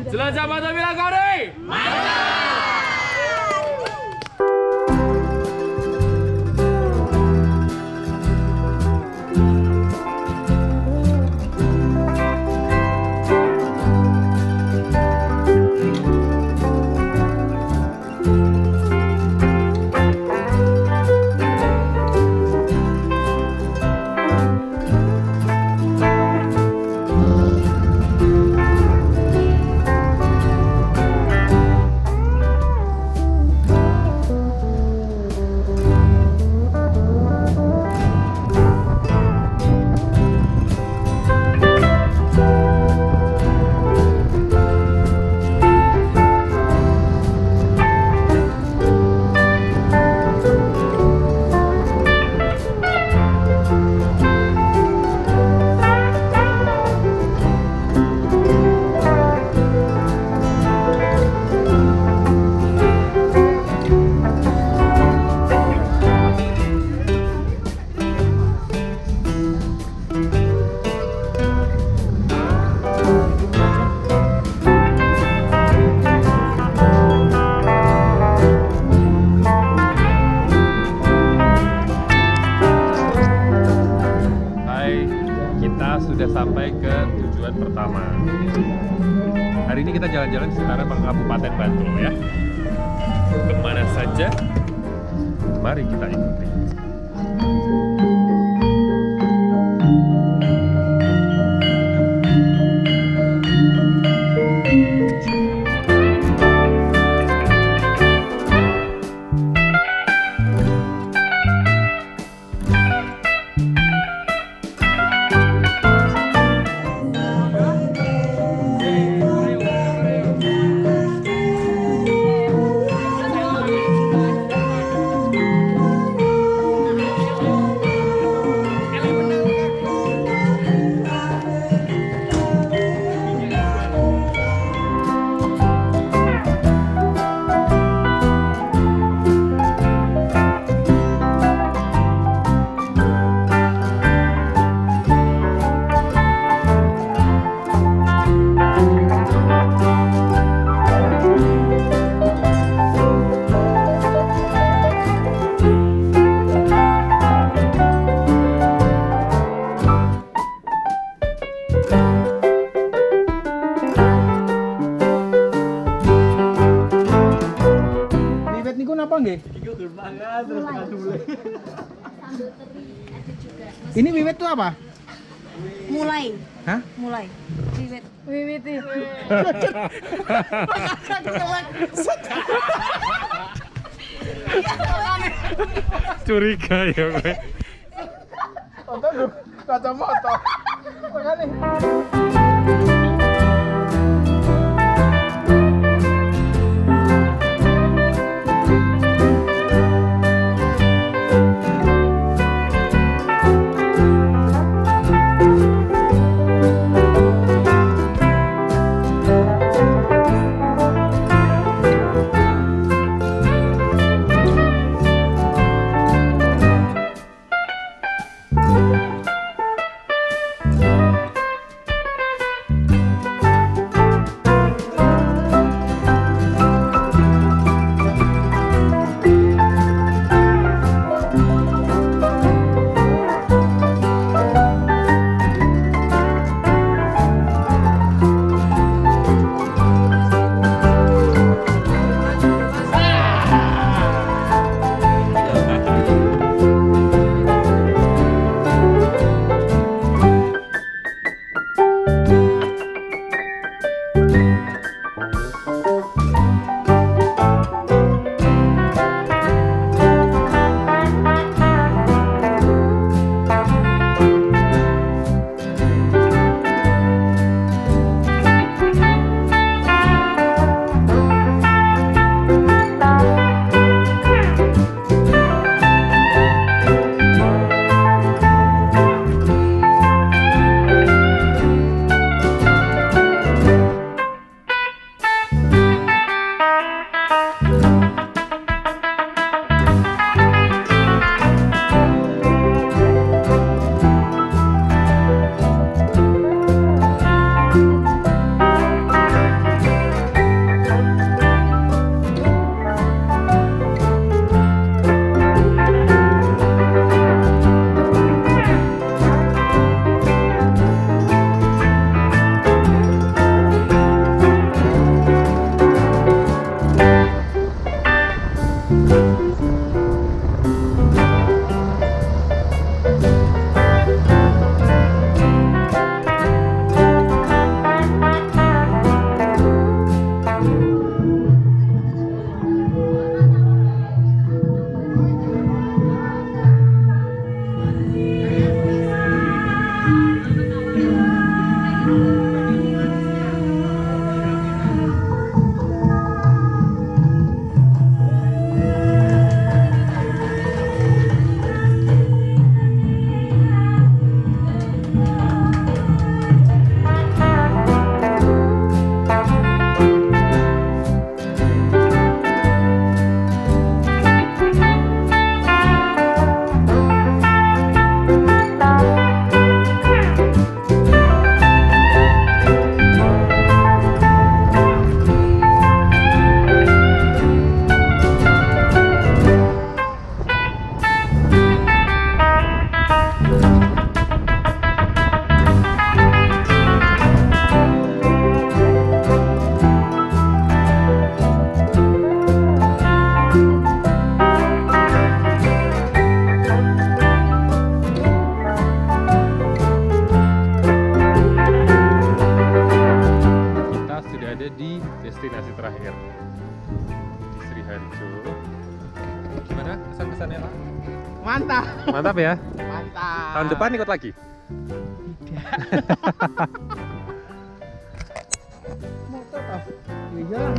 Jelajah Pantai Wilagori. Sudah sampai ke tujuan pertama. Hari ini kita jalan-jalan sekitaran Kabupaten Bantul ya. Kemana saja? Mari kita ikuti. Ini wiwit tuh apa? Mulai. Hah? Mulai. Wiwit. Wiwit itu. Curiga ya gue. Tonton kacamata. Makanya. terakhir di Sriharjo. Gimana kesan-kesannya, Pak? Mantap. Mantap ya? Mantap. Tahun depan ikut lagi? Motor toh. Iya lah.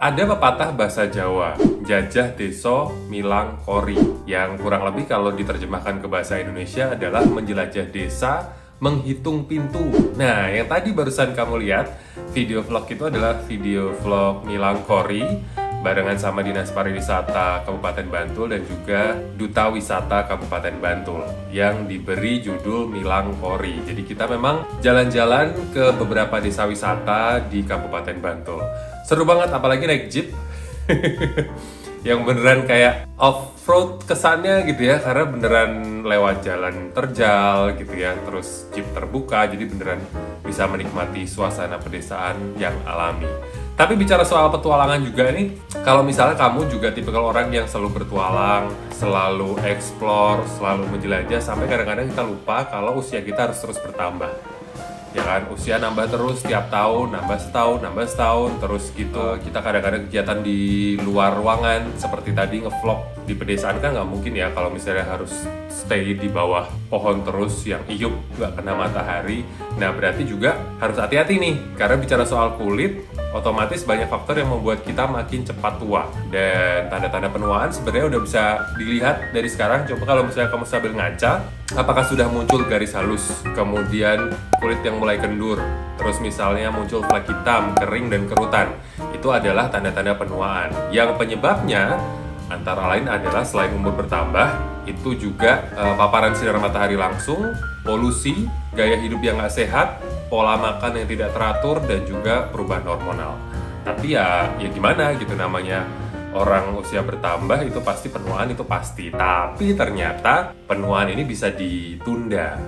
Ada pepatah bahasa Jawa, jajah deso milang kori, yang kurang lebih kalau diterjemahkan ke bahasa Indonesia adalah menjelajah desa, menghitung pintu. Nah, yang tadi barusan kamu lihat, video vlog itu adalah video vlog milang kori barengan sama Dinas Pariwisata Kabupaten Bantul dan juga Duta Wisata Kabupaten Bantul yang diberi judul Milang Kori. Jadi kita memang jalan-jalan ke beberapa desa wisata di Kabupaten Bantul. Seru banget, apalagi naik jeep yang beneran kayak off-road kesannya gitu ya, karena beneran lewat jalan terjal gitu ya, terus jeep terbuka, jadi beneran bisa menikmati suasana pedesaan yang alami. Tapi bicara soal petualangan juga nih, kalau misalnya kamu juga tipikal orang yang selalu bertualang, selalu explore, selalu menjelajah, sampai kadang-kadang kita lupa kalau usia kita harus terus bertambah. Ya kan, usia nambah terus tiap tahun, nambah setahun, terus gitu. Kita kadang-kadang kegiatan di luar ruangan, seperti tadi ngevlog di pedesaan kan nggak mungkin ya kalau misalnya harus stay di bawah pohon terus yang iup, nggak kena matahari. Nah, berarti juga harus hati-hati nih, karena bicara soal kulit, otomatis banyak faktor yang membuat kita makin cepat tua. Dan tanda-tanda penuaan sebenarnya udah bisa dilihat dari sekarang. Coba kalau misalnya kamu sambil ngaca, apakah sudah muncul garis halus, kemudian kulit yang mulai kendur, terus misalnya muncul flek hitam, kering, dan kerutan. Itu adalah tanda-tanda penuaan. Yang penyebabnya antara lain adalah selain umur bertambah, itu juga paparan sinar matahari langsung, polusi, gaya hidup yang nggak sehat, pola makan yang tidak teratur, dan juga perubahan hormonal. Tapi ya gimana gitu, namanya orang usia bertambah itu pasti penuaan, itu pasti. Tapi ternyata penuaan ini bisa ditunda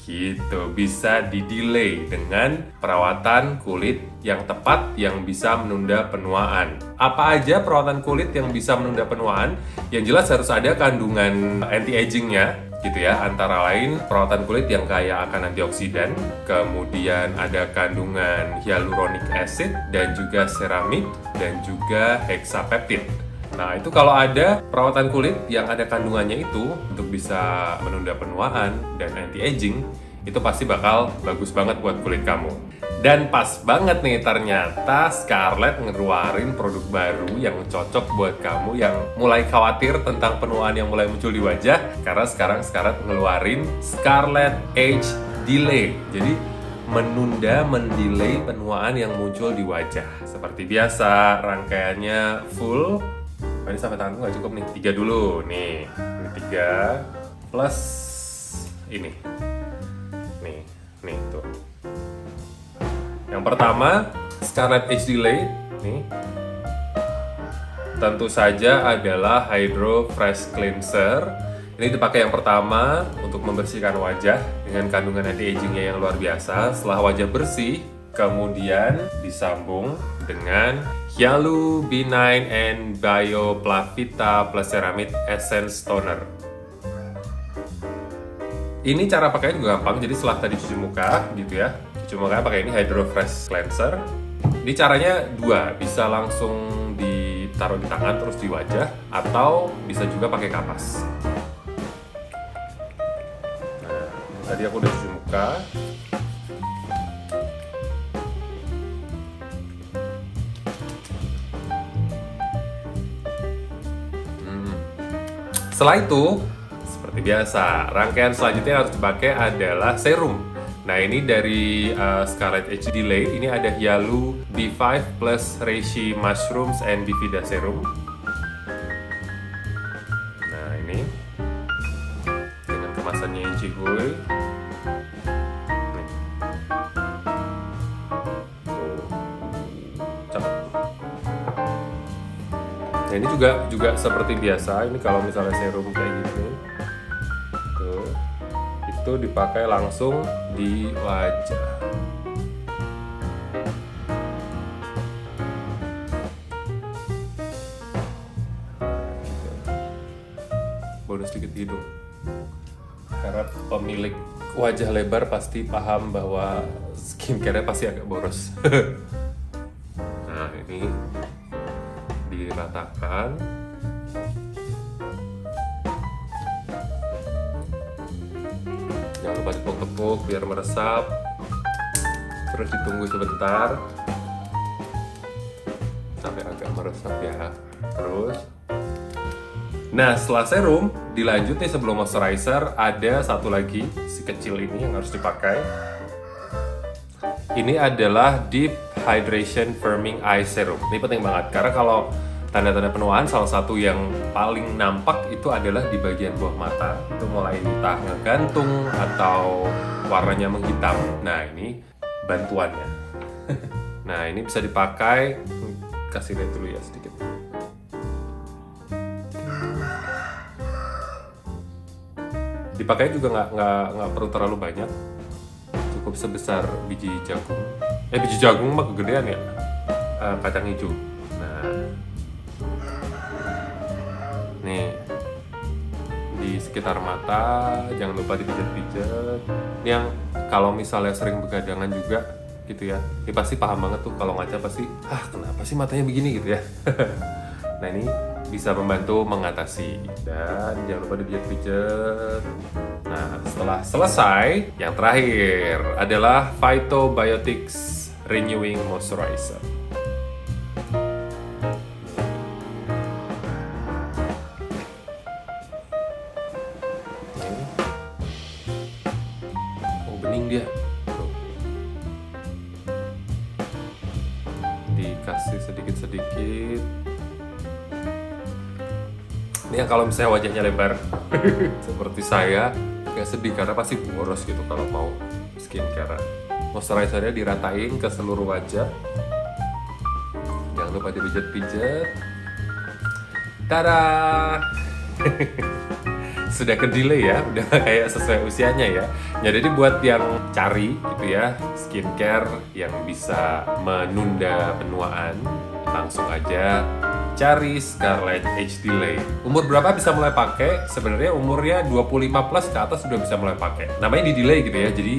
gitu, bisa di-delay dengan perawatan kulit yang tepat yang bisa menunda penuaan. Apa aja perawatan kulit yang bisa menunda penuaan? Yang jelas harus ada kandungan anti-agingnya gitu ya, antara lain perawatan kulit yang kaya akan antioksidan, kemudian ada kandungan hyaluronic acid dan juga ceramide dan juga hexapeptide. Nah, itu kalau ada perawatan kulit yang ada kandungannya itu untuk bisa menunda penuaan dan anti-aging, itu pasti bakal bagus banget buat kulit kamu. Dan pas banget nih, ternyata Scarlett ngeluarin produk baru yang cocok buat kamu yang mulai khawatir tentang penuaan yang mulai muncul di wajah, karena sekarang Scarlett ngeluarin Scarlett Age Delay. Jadi mendelay penuaan yang muncul di wajah. Seperti biasa, rangkaiannya full Nah, ini sampai tanganku nggak cukup nih. 3 dulu nih. Ini 3 plus ini. Nih tuh. Yang pertama Scarlett Age Delay nih. Tentu saja adalah Hydro Fresh Cleanser. Ini dipakai yang pertama untuk membersihkan wajah dengan kandungan anti-agingnya yang luar biasa. Setelah wajah bersih, kemudian disambung dengan Hyalu B9 and Bio Plavita Plus Ceramide Essence Toner. Ini cara pakainya juga gampang, jadi setelah tadi cuci muka gitu ya, cuci muka pakai ini Hydro Fresh Cleanser. Ini caranya 2, bisa langsung ditaruh di tangan terus di wajah, atau bisa juga pakai kapas. Nah, tadi aku udah cuci muka. Setelah itu, seperti biasa, rangkaian selanjutnya yang harus dipakai adalah serum. Nah, ini dari Scarlett Age Delay. Ini ada Hyalu B5 plus Reishi Mushrooms and Bifida Serum. Nah, ini dengan kemasannya yang cihuy. Nah, ini juga seperti biasa. Ini kalau misalnya serum kayak gini, tuh, itu dipakai langsung di wajah. Bonus sedikit hidung. Harap pemilik wajah lebar pasti paham bahwa skincare-nya pasti agak boros. Nah, ini diratakan. Jangan lupa ditepuk-tepuk biar meresap. Terus ditunggu sebentar sampai agak meresap ya. Terus, nah setelah serum dilanjut nih, sebelum moisturizer ada satu lagi si kecil ini yang harus dipakai. Ini adalah Deep Hydration Firming Eye Serum. Ini penting banget karena kalau tanda-tanda penuaan salah satu yang paling nampak itu adalah di bagian bawah mata. Itu mulai entah ngegantung atau warnanya menghitam. Nah, ini bantuannya. Nah, ini bisa dipakai. Kasih lihat dulu ya sedikit. Dipakai juga nggak perlu terlalu banyak. Cukup sebesar biji jagung. Biji jagung mah kegedean ya. Kacang hijau. Nah, nih di sekitar mata, jangan lupa dipijat-pijat. Ini yang kalau misalnya sering begadangan juga gitu ya, ini pasti paham banget tuh kalau ngaca pasti, kenapa sih matanya begini gitu ya. Nah, ini bisa membantu mengatasi. Dan jangan lupa dipijat-pijat. Nah, setelah selesai, yang terakhir adalah Phytobiotics Renewing Moisturizer. Bening dia. Dikasih sedikit-sedikit. Ini yang kalau misalnya wajahnya lebar seperti saya, kayak sedih karena pasti boros gitu kalau mau skincare. Moisturizernya diratain ke seluruh wajah. Jangan lupa dipijat-pijat. Tada! Sudah ke delay ya, udah kayak sesuai usianya ya. Jadi buat yang cari gitu ya skincare yang bisa menunda penuaan, langsung aja cari Scarlett Age Delay. Umur berapa bisa mulai pakai? Sebenarnya umurnya 25 plus ke atas sudah bisa mulai pakai. Namanya di delay gitu ya, jadi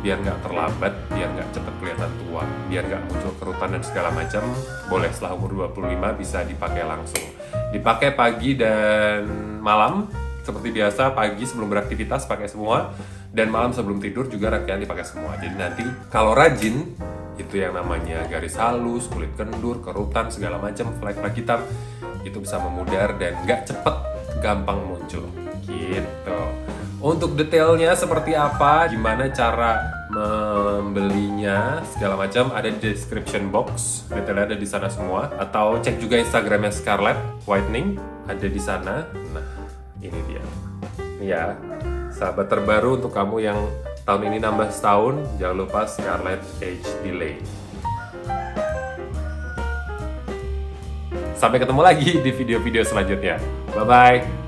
biar nggak terlambat, biar nggak cepet kelihatan tua, biar nggak muncul kerutan dan segala macam. Boleh setelah umur 25 bisa dipakai langsung. Dipakai pagi dan malam. Seperti biasa, pagi sebelum beraktivitas pakai semua, dan malam sebelum tidur juga rangkaian dipakai semua. Jadi nanti kalau rajin, itu yang namanya garis halus, kulit kendur, kerutan, segala macam, flek-flek hitam, itu bisa memudar dan nggak cepet, gampang muncul. Gitu. Untuk detailnya seperti apa, gimana cara membelinya segala macam ada di description box, detailnya ada di sana semua. Atau cek juga Instagramnya Scarlett Whitening, ada di sana. Nah, ini dia. Ini ya, sahabat terbaru untuk kamu yang tahun ini nambah setahun, jangan lupa Scarlett Age Delay. Sampai ketemu lagi di video-video selanjutnya. Bye-bye.